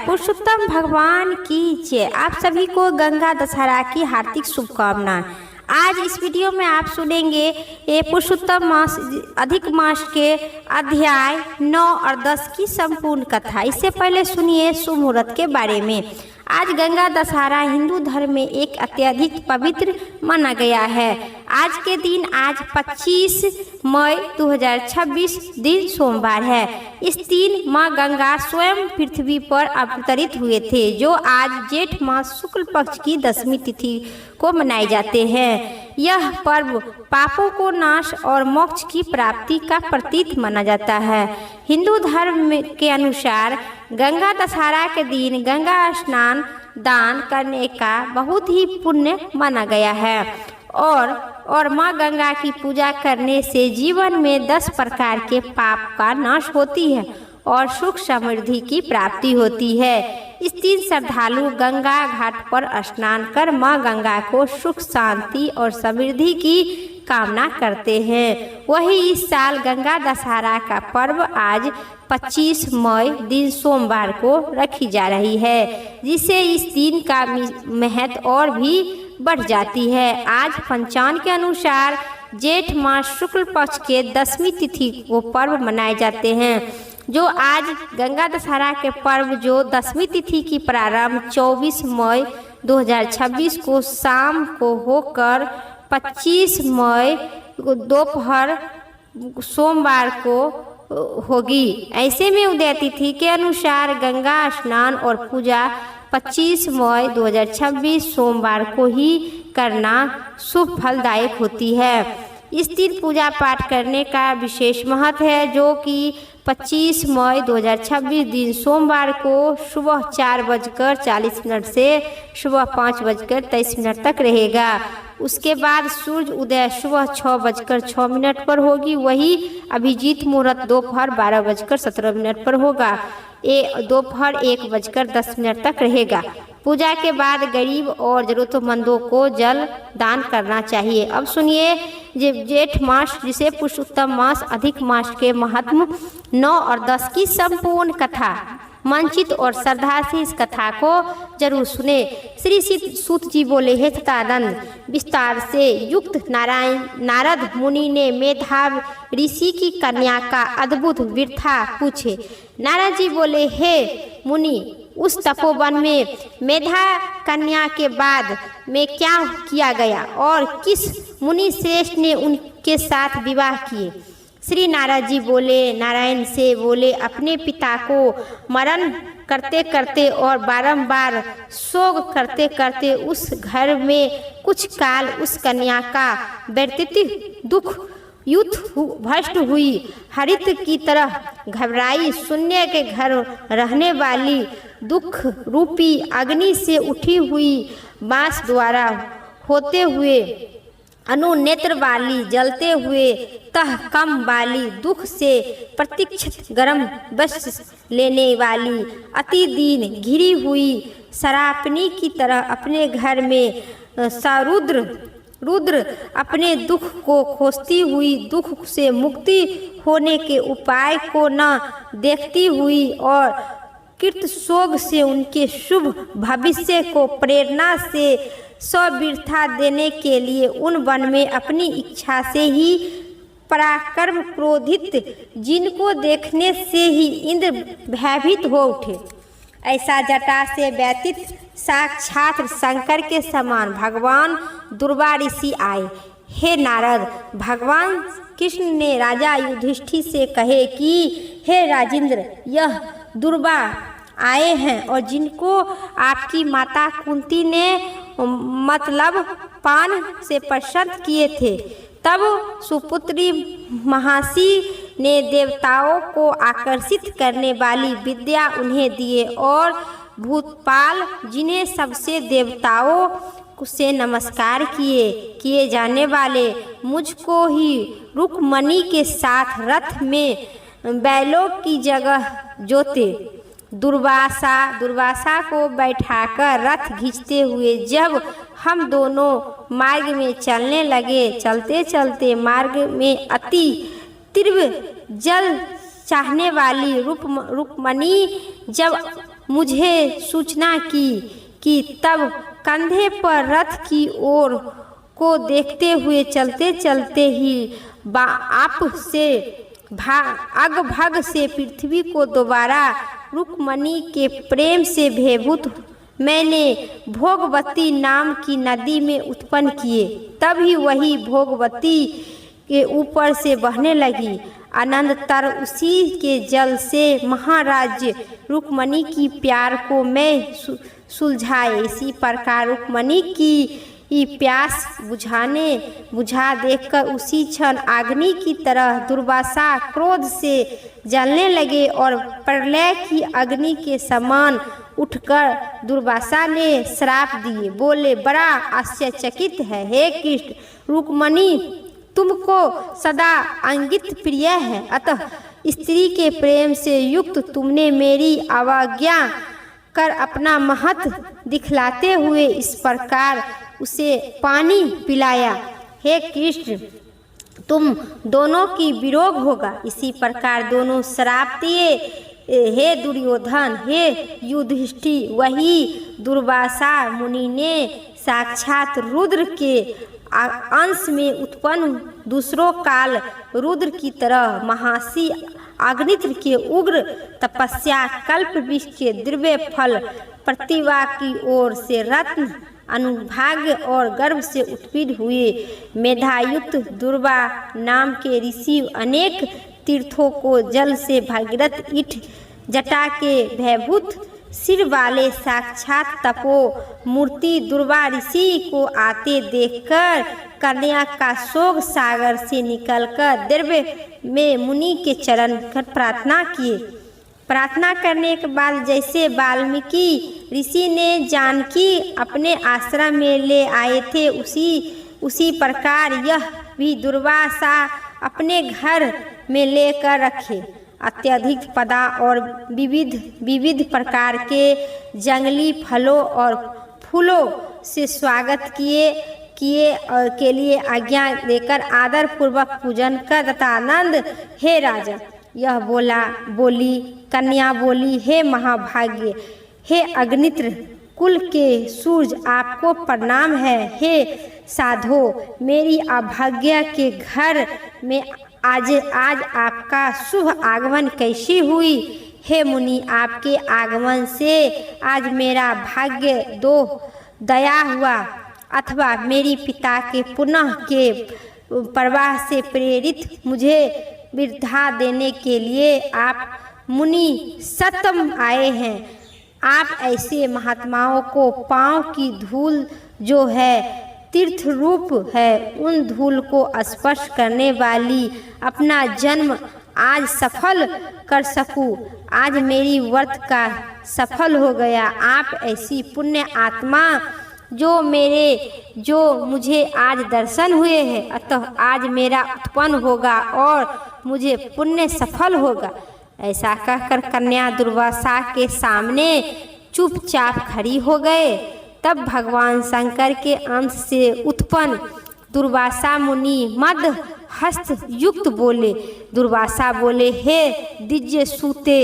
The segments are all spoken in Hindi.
पुरुषोत्तम भगवान की जय। आप सभी को गंगा दशहरा की हार्दिक शुभकामनाएं। आज इस वीडियो में आप सुनेंगे ये पुरुषोत्तम मास अधिक मास के अध्याय 9 और 10 की संपूर्ण कथा। इससे पहले सुनिए शुभ मुहूर्त के बारे में। आज गंगा दशहरा हिंदू धर्म में एक अत्यधिक पवित्र माना गया है। आज के दिन आज 25 मई 2026 दिन सोमवार है। इस दिन माँ गंगा स्वयं पृथ्वी पर अवतरित हुए थे, जो आज जेठ मास शुक्ल पक्ष की 10वीं तिथि को मनाए जाते हैं। यह पर्व पापों को नाश और मोक्ष की प्राप्ति का प्रतीक माना जाता है। हिंदू धर्म के अनुसार गंगा दशहरा के दिन गंगा स्नान दान करने का बहुत ही पुण्य माना गया है और माँ गंगा की पूजा करने से जीवन में 10 प्रकार के पाप का नाश होती है और सुख समृद्धि की प्राप्ति होती है। इस दिन श्रद्धालु गंगा घाट पर स्नान कर माँ गंगा को सुख शांति और समृद्धि की कामना करते हैं। वही इस साल गंगा दशहरा का पर्व आज 25 मई दिन सोमवार को रखी जा रही है, जिससे इस दिन का महत्व और भी बढ़ जाती है। आज पंचांग के अनुसार जेठ मास शुक्ल पक्ष के 10वीं तिथि को पर्व मनाए जाते हैं, जो आज गंगा दशहरा के पर्व जो 10वीं तिथि की प्रारंभ 24 मई 2026 को शाम को होकर 25 मई दोपहर सोमवार को होगी। ऐसे में उदय तिथि के अनुसार गंगा स्नान और पूजा 25 मई 2026 सोमवार को ही करना शुभ फलदायक होती है। इस दिन पूजा पाठ करने का विशेष महत्व है, जो कि 25 मई 2026 दिन सोमवार को सुबह 4:40 से सुबह 5:23 तक रहेगा। उसके बाद सूर्य उदय सुबह 6:06 पर होगी। वही अभिजीत मुहूर्त दोपहर 12:17 पर होगा। ये दोपहर 1:10 तक रहेगा। पूजा के बाद गरीब और जरूरतमंदों को जल दान करना चाहिए। अब सुनिए जेठ मास जिसे पुरुषोत्तम मास अधिक मास के महत्व 9 और 10 की संपूर्ण कथा। मंचित और श्रद्धा से इस कथा को जरूर सुने। श्री सूत जी बोले, हे सतानंद, विस्तार से युक्त नारद मुनि ने मेधाव ऋषि की कन्या का अद्भुत वृथा पूछे। नारद जी बोले, हे मुनि, उस तपोवन में मेधा कन्या के बाद में क्या किया गया और किस मुनि श्रेष्ठ ने उनके साथ विवाह किए? श्री नारद जी बोले, नारायण से बोले, अपने पिता को मरण करते करते और बारंबार शोक करते करते उस घर में कुछ काल उस कन्या का व्यतीत दुख युद्ध भ्रष्ट हुई, हरित की तरह घबराई, शून्य के घर रहने वाली दुख रूपी अग्नि से उठी हुई बांस द्वारा होते हुए अनुनेत्र वाली, जलते हुए तह कम वाली, दुख से प्रतीक्षित गर्म बस लेने वाली, अति दीन घिरी हुई सरापनी की तरह अपने घर में रुद्र अपने दुख को खोजती हुई, दुख से मुक्ति होने के उपाय को न देखती हुई और कृत शोक से उनके शुभ भविष्य को प्रेरणा से स्वृथा देने के लिए उन वन में अपनी इच्छा से ही पराक्रम क्रोधित, जिनको देखने से ही इंद्र भयभीत हो उठे। ऐसा जटा से व्यतीत साक्षात शंकर के समान भगवान दुर्वा ऋषि आए। हे नारद, भगवान कृष्ण ने राजा युधिष्ठिर से कहे कि हे राजेंद्र, यह दुर्वा आए हैं और जिनको आपकी माता कुंती ने मतलब पान से प्रसन्न किए थे। तब सुपुत्री महासी ने देवताओं को आकर्षित करने वाली विद्या उन्हें दिए और भूतपाल जिन्हें सबसे देवताओं से नमस्कार किए जाने वाले मुझको ही रुक्मणी के साथ रथ में बैलों की जगह जोते दुर्वासा को बैठाकर रथ खींचते हुए जब हम दोनों मार्ग में चलने लगे, चलते चलते मार्ग में अति तीव्र जल चाहने वाली रुक्मणी जब मुझे सूचना की कि तब कंधे पर रथ की ओर को देखते हुए चलते चलते ही आप से अगभग से पृथ्वी को दोबारा रुक्मणी के प्रेम से भयभूत मैंने भोगवती नाम की नदी में उत्पन्न किए। तभी वही भोगवती के ऊपर से बहने लगी। अनंतर उसी के जल से महाराज रुक्मणी की प्यार को मैं सुलझाए। इसी प्रकार रुक्मणी की प्यास बुझा देखकर उसी क्षण अग्नि की तरह दुर्वासा क्रोध से जलने लगे और प्रलय की अग्नि के समान उठकर दुर्वासा ने श्राप दिए। बोले, बड़ा आश्चर्यचकित है हे कृष्ण, रुक्मणी तुमको सदा अंगित प्रिय है, अतः स्त्री के प्रेम से युक्त तुमने मेरी अवज्ञा कर अपना महत्व दिखलाते हुए इस प्रकार उसे पानी पिलाया। हे कृष्ण, तुम दोनों की वियोग होगा। इसी प्रकार दोनों श्राप दिए। हे दुर्योधन, हे युधिष्ठिर, वही दुर्वासा मुनि ने साक्षात रुद्र के अंश में उत्पन्न दूसरों काल रुद्र की तरह महासी अग्नित्र के उग्र तपस्या कल्प विष के दिव्य फल प्रतिभा की ओर से रत्न अनुभाग्य और गर्भ से उत्पीड़ हुए मेधायुक्त दुर्वा नाम के ऋषि अनेक तीर्थों को जल से भागीरथ ईठ जटा के भयभूत सिर वाले साक्षात तपो मूर्ति दुर्वा ऋषि को आते देखकर कन्या का शोक सागर से निकलकर दिव्य में मुनि के चरण कर प्रार्थना किए। प्रार्थना करने के बाद जैसे वाल्मीकि ऋषि ने जानकी अपने आश्रम में ले आए थे उसी प्रकार यह भी दुर्वासा अपने घर में लेकर रखे। अत्यधिक पदा और विविध प्रकार के जंगली फलों और फूलों से स्वागत के लिए आज्ञा देकर आदर पूर्वक पूजन कर तथा आनंद। हे राजा, यह बोली कन्या बोली, हे महाभाग्य, हे अग्नित्र कुल के सूर्य, आपको प्रणाम है। हे साधो, मेरी अभाग्य के घर में आज आपका शुभ आगमन कैसी हुई। हे मुनि, आपके आगमन से आज मेरा भाग्य दया हुआ, अथवा मेरी पिता के पुनः के प्रवाह से प्रेरित मुझे वृद्धा देने के लिए आप मुनि सतम आए हैं। आप ऐसे महात्माओं को पांव की धूल जो है तीर्थ रूप है, उन धूल को स्पर्श करने वाली अपना जन्म आज सफल कर सकूं। आज मेरी व्रत का सफल हो गया। आप ऐसी पुण्य आत्मा जो मुझे आज दर्शन हुए हैं, अतः आज मेरा उत्पन्न होगा और मुझे पुण्य सफल होगा। ऐसा कहकर कन्या दुर्वासा के सामने चुपचाप खड़ी हो गए। तब भगवान शंकर के अंश से उत्पन्न दुर्वासा मुनि मद हस्त युक्त बोले। दुर्वासा बोले, हे दिव्य सूते,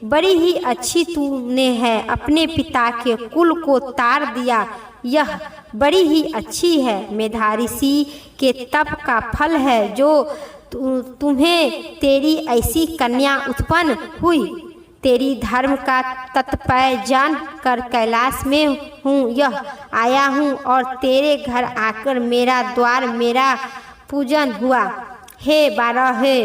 बड़ी ही अच्छी तूने है अपने पिता के कुल को तार दिया, यह बड़ी ही अच्छी है। मेधा ऋषि के तप का फल है जो तुम्हें तेरी ऐसी कन्या उत्पन्न हुई। तेरी धर्म का तत्पय जान कर कैलाश में यह आया हूँ और तेरे घर आकर मेरा पूजन हुआ। हे बारहे,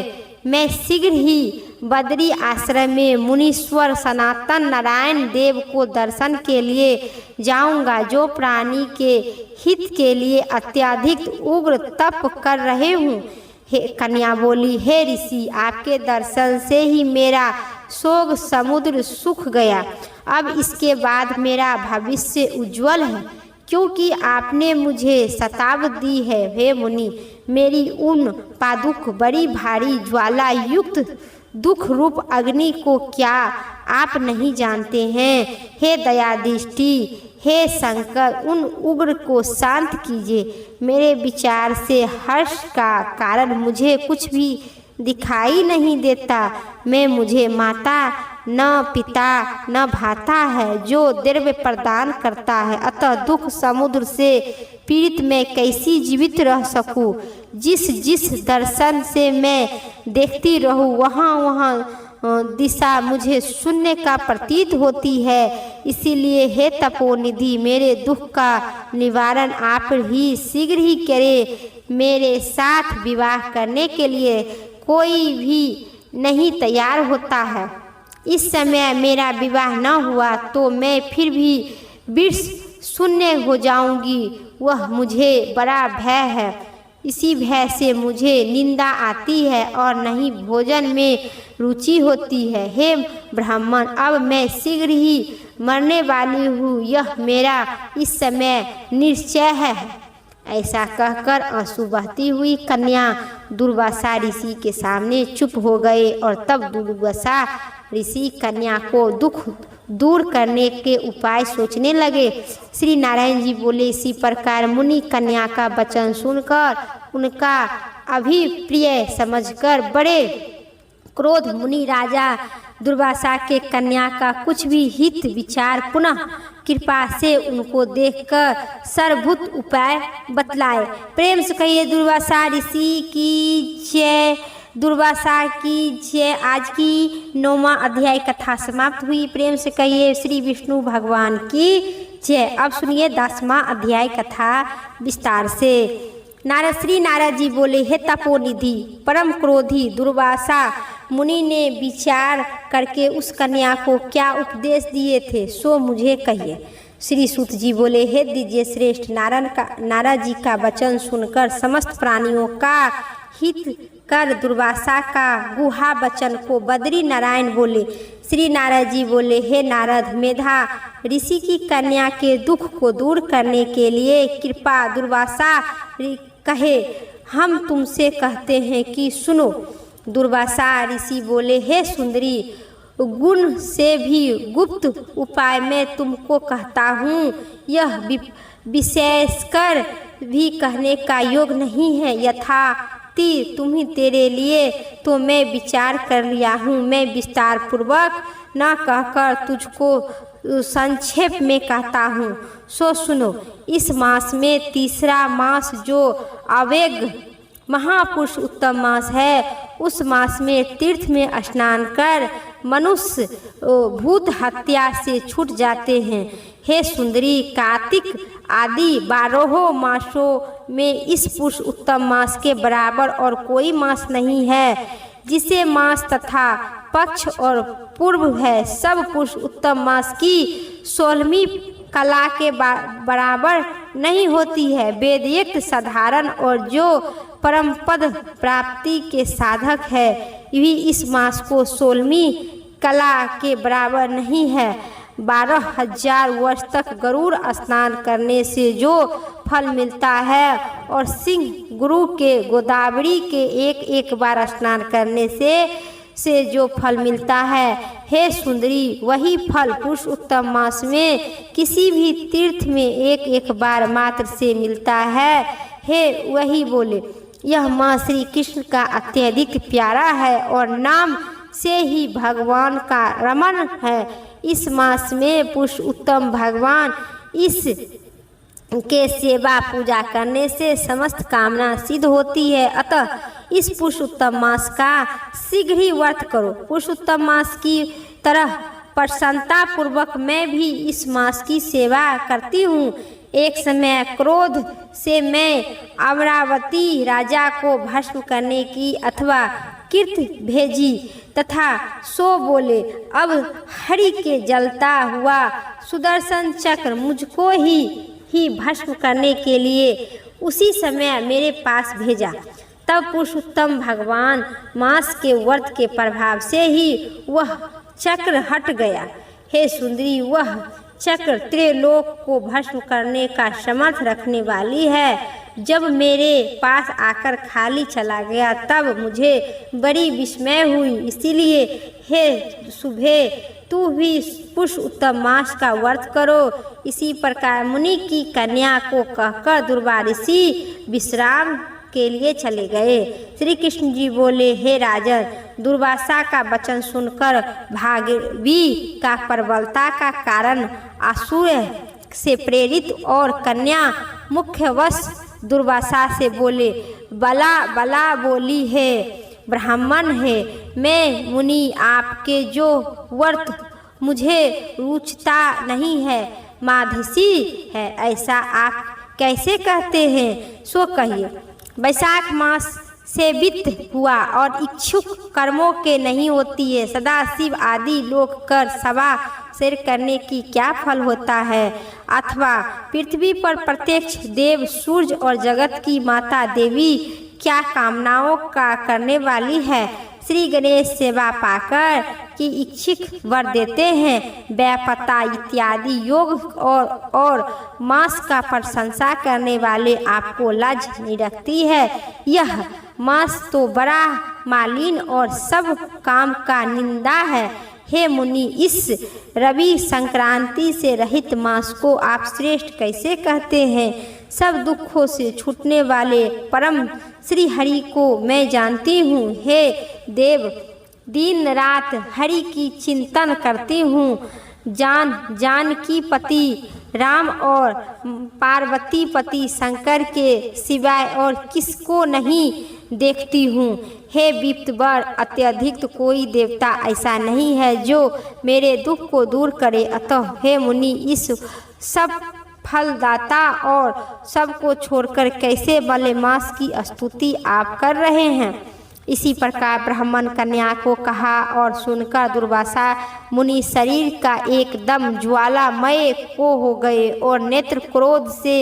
मैं शीघ्र ही बद्री आश्रम में मुनीश्वर सनातन नारायण देव को दर्शन के लिए जाऊंगा, जो प्राणी के हित के लिए अत्यधिक उग्र तप कर रहे हूँ। हे कन्या बोली, हे ऋषि, आपके दर्शन से ही मेरा शोक समुद्र सूख गया। अब इसके बाद मेरा भविष्य उज्जवल है, क्योंकि आपने मुझे शताब्दी दी है। हे मुनि, मेरी उन पादुक बड़ी भारी ज्वाला युक्त दुख रूप अग्नि को क्या आप नहीं जानते हैं। हे दयादृष्टि, हे शंकर, उन उग्र को शांत कीजिए। मेरे विचार से हर्ष का कारण मुझे कुछ भी दिखाई नहीं देता। मुझे माता न पिता न भाता है जो द्रव्य प्रदान करता है, अतः दुख समुद्र से पीड़ित मैं कैसी जीवित रह सकूं। जिस जिस दर्शन से मैं देखती रहूं वहाँ वहाँ दिशा मुझे शून्य का प्रतीत होती है। इसीलिए हे तपोनिधि, मेरे दुख का निवारण आप ही शीघ्र ही करें। मेरे साथ विवाह करने के लिए कोई भी नहीं तैयार होता है। इस समय मेरा विवाह न हुआ तो मैं फिर भी विष शून्य हो जाऊंगी, वह मुझे बड़ा भय है। इसी भय से मुझे निंदा आती है और नहीं भोजन में रुचि होती है। हे ब्राह्मण, अब मैं शीघ्र ही मरने वाली हूँ, यह मेरा इस समय निश्चय है। ऐसा कहकर आंसू बहती हुई कन्या दुर्वासा ऋषि के सामने चुप हो गए और तब दुर्वासा ऋषि कन्या को दुख दूर करने के उपाय सोचने लगे। श्री नारायण जी बोले, इसी प्रकार मुनि कन्या का वचन सुनकर उनका अभिप्रिय समझकर बड़े क्रोध मुनि राजा दुर्वासा के कन्या का कुछ भी हित विचार पुनः कृपा से उनको देखकर सर्वभूत उपाय बतलाए। प्रेम से कहिए दुर्वासा ऋषि की जय, दुर्वासा की जय। आज की 9वां अध्याय कथा समाप्त हुई। प्रेम से कहिए श्री विष्णु भगवान की जय। अब सुनिए 10वां अध्याय कथा विस्तार से। श्री नारद जी बोले, हे तपोनिधि परम क्रोधी दुर्वासा मुनि ने विचार करके उस कन्या को क्या उपदेश दिए थे सो मुझे कहिए। श्री सूत जी बोले, हे दिव्य श्रेष्ठ, नारद जी का वचन सुनकर समस्त प्राणियों का हित कर दुर्वासा का गुहा वचन को बद्री नारायण बोले। श्री नारद जी बोले, हे नारद, मेधा ऋषि की कन्या के दुख को दूर करने के लिए कृपा दुर्वासा कहे, हम तुमसे कहते हैं कि सुनो। दुर्वासा ऋषि बोले, हे सुंदरी, गुण से भी गुप्त उपाय मैं तुमको कहता हूँ, यह विशेषकर भी कहने का योग नहीं है। यथाति तुम्हें तेरे लिए तो मैं विचार कर लिया हूँ, मैं विस्तार पूर्वक न कहकर तुझको संक्षेप में कहता हूँ, सो सुनो। इस मास में तीसरा मास जो अवेग महापुरुष उत्तम मास है, उस मास में तीर्थ में स्नान कर मनुष्य भूत हत्या से छूट जाते हैं। हे सुंदरी, कार्तिक आदि 12 मासों में इस पुरुष उत्तम मास के बराबर और कोई मास नहीं है। जिसे मास तथा पक्ष और पूर्व है, सब पुरुष उत्तम मास की 16वीं कला के बराबर नहीं होती है। वेदयुक्त साधारण और जो परम पद प्राप्ति के साधक है, भी इस मास को 16वीं कला के बराबर नहीं है। 12,000 वर्ष तक गरुड़ स्नान करने से जो फल मिलता है और सिंह गुरु के गोदावरी के एक बार स्नान करने से जो फल मिलता है, हे सुंदरी, वही फल पुरुष उत्तम मास में किसी भी तीर्थ में एक बार मात्र से मिलता है। हे वही बोले, यह मास श्री कृष्ण का अत्यधिक प्यारा है और नाम से ही भगवान का रमन है। इस मास में पुरुष उत्तम भगवान इस के सेवा पूजा करने से समस्त कामना सिद्ध होती है। अतः इस पुरुषोत्तम मास का शीघ्र ही व्रत करो। पुरुषोत्तम मास की तरह प्रसन्नता पूर्वक मैं भी इस मास की सेवा करती हूँ। एक समय क्रोध से मैं अमरावती राजा को भस्म करने की अथवा कीर्त भेजी तथा सो बोले, अब हरि के जलता हुआ सुदर्शन चक्र मुझको ही भस्म करने के लिए उसी समय मेरे पास भेजा। तब पुरुषोत्तम भगवान मास के व्रत के प्रभाव से ही वह चक्र हट गया। हे सुंदरी, वह चक्र त्रिलोक को भस्म करने का समर्थ रखने वाली है। जब मेरे पास आकर खाली चला गया तब मुझे बड़ी विस्मय हुई। इसीलिए हे शुभे, तू भी पुरुष उत्तम मास का व्रत करो। इसी प्रकार मुनि की कन्या को कहकर दुर्वा ऋषि विश्राम के लिए चले गए। श्री कृष्ण जी बोले, हे राजन, दुर्वासा का वचन सुनकर भार्गवी का प्रबलता का कारण असुर से प्रेरित और कन्या मुख्यवश दुर्वासा से बोले, बला बला बोली है, ब्राह्मण है मैं मुनि, आपके जो व्रत मुझे रुचता नहीं है, माधसी है, ऐसा आप कैसे कहते हैं, सो कहिए। वैशाख मास से वित्त हुआ और इच्छुक कर्मों के नहीं होती है, सदा शिव आदि लोक कर सभा शेर करने की क्या फल होता है, अथवा पृथ्वी पर प्रत्यक्ष देव सूर्य और जगत की माता देवी क्या कामनाओं का करने वाली है। श्री गणेश सेवा पाकर कि इच्छिक वर देते हैं, व्यापता इत्यादि योग और मास का प्रशंसा करने वाले आपको लाज नहीं रखती है। यह मास तो बड़ा मालिन और सब काम का निंदा है। हे मुनि, इस रवि संक्रांति से रहित मास को आप श्रेष्ठ कैसे कहते हैं। सब दुखों से छूटने वाले परम श्री हरि को मैं जानती हूँ। हे देव, दिन रात हरि की चिंतन करती हूँ। जानकी पति राम और पार्वती पति शंकर के सिवाय और किसको नहीं देखती हूँ। हे विप्तवर, अत्यधिक तो कोई देवता ऐसा नहीं है जो मेरे दुख को दूर करे। अतः हे मुनि, इस सब फलदाता और सबको छोड़कर कैसे भले मास की स्तुति आप कर रहे हैं। इसी प्रकार ब्राह्मण कन्या को कहा और सुनकर दुर्वासा मुनि शरीर का एकदम ज्वालामय को हो गए और नेत्र क्रोध से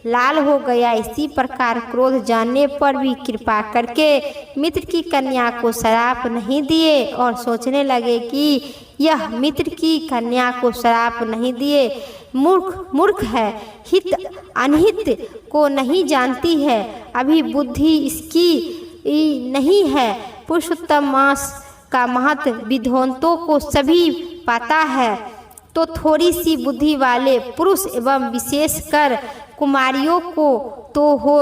लाल हो गया। इसी प्रकार क्रोध जानने पर भी कृपा करके मित्र की कन्या को श्राप नहीं दिए और सोचने लगे कि यह मित्र की कन्या को श्राप नहीं दिए, मूर्ख है, हित अनहित को नहीं जानती है, अभी बुद्धि इसकी नहीं है। पुरुषोत्तम मास का महत्व विद्वानों को सभी पता है, तो थोड़ी सी बुद्धि वाले पुरुष एवं विशेषकर कुमारियों को तो हो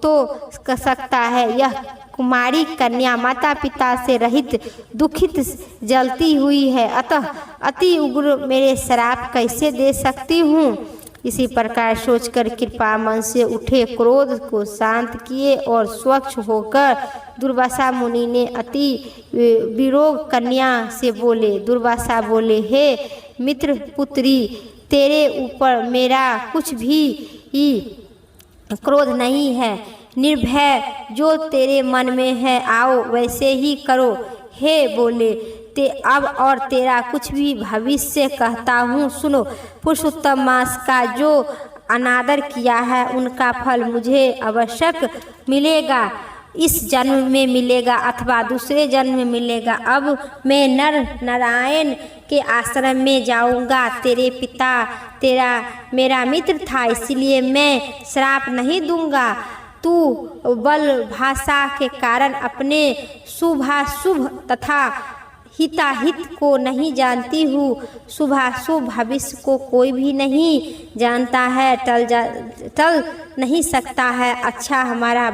तो कर सकता है। यह कुमारी कन्या माता पिता से रहित दुखित जलती हुई है, अतः अति उग्र मेरे श्राप कैसे दे सकती हूँ। इसी प्रकार सोचकर कृपा मन से उठे क्रोध को शांत किए और स्वच्छ होकर दुर्वासा मुनि ने अति विरोग कन्या से बोले। दुर्वासा बोले, हे मित्र पुत्री, तेरे ऊपर मेरा कुछ भी क्रोध नहीं है। निर्भय जो तेरे मन में है आओ वैसे ही करो। हे बोले, ते अब और तेरा कुछ भी भविष्य कहता हूँ सुनो। पुरुषोत्तम मास का जो अनादर किया है उनका फल मुझे आवश्यक मिलेगा, इस जन्म में मिलेगा अथवा दूसरे जन्म में मिलेगा। अब मैं नर नारायण के आश्रम में जाऊंगा। तेरे पिता मेरा मित्र था, इसलिए मैं श्राप नहीं दूंगा। तू बल भाषा के कारण अपने शुभाशुभ तथा हिताहित को नहीं जानती हूँ। शुभाशुभ भविष्य को कोई भी नहीं जानता है, टल नहीं सकता है। अच्छा, हमारा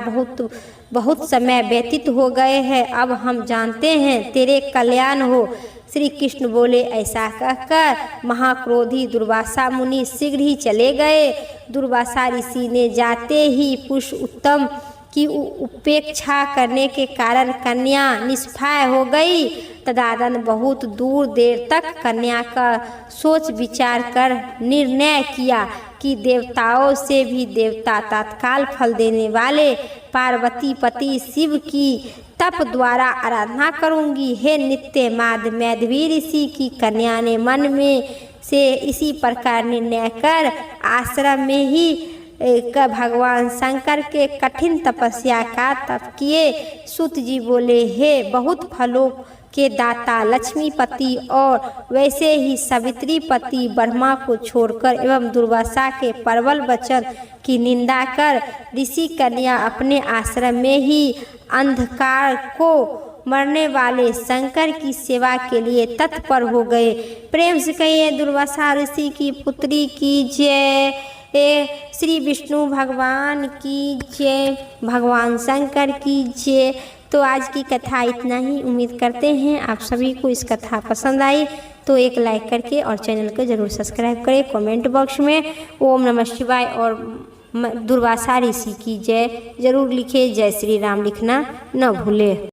बहुत समय व्यतीत हो गए हैं, अब हम जानते हैं, तेरे कल्याण हो। श्री कृष्ण बोले। ऐसा कहकर महाक्रोधी दुर्वासा मुनि शीघ्र ही चले गए। दुर्वासा ऋषि ने जाते ही पुरुषोत्तम की उपेक्षा करने के कारण कन्या निष्फल हो गई। तदानंतर बहुत दूर देर तक कन्या का सोच विचार कर निर्णय किया कि देवताओं से भी देवता तत्काल फल देने वाले पार्वती पति शिव की तप द्वारा आराधना करूंगी। हे नित्य माधवी ऋषि की कन्या ने मन में से इसी प्रकार निर्णय कर आश्रम में ही भगवान शंकर के कठिन तपस्या का तप किए। सूत जी बोले, हे बहुत फलों के दाता लक्ष्मीपति और वैसे ही सावित्री पति ब्रह्मा को छोड़कर एवं दुर्वासा के प्रबल वचन की निंदा कर ऋषि कन्या अपने आश्रम में ही अंधकार को मरने वाले शंकर की सेवा के लिए तत्पर हो गए। प्रेम से कहिए दुर्वासा ऋषि की पुत्री की जय। श्री विष्णु भगवान की जय, भगवान शंकर की जय। तो आज की कथा इतना ही। उम्मीद करते हैं आप सभी को इस कथा पसंद आई, तो एक लाइक करके और चैनल को ज़रूर सब्सक्राइब करें। कमेंट बॉक्स में ओम नमः शिवाय और दुर्वासा ऋषि की जय ज़रूर लिखें। जय श्री राम लिखना न भूलें।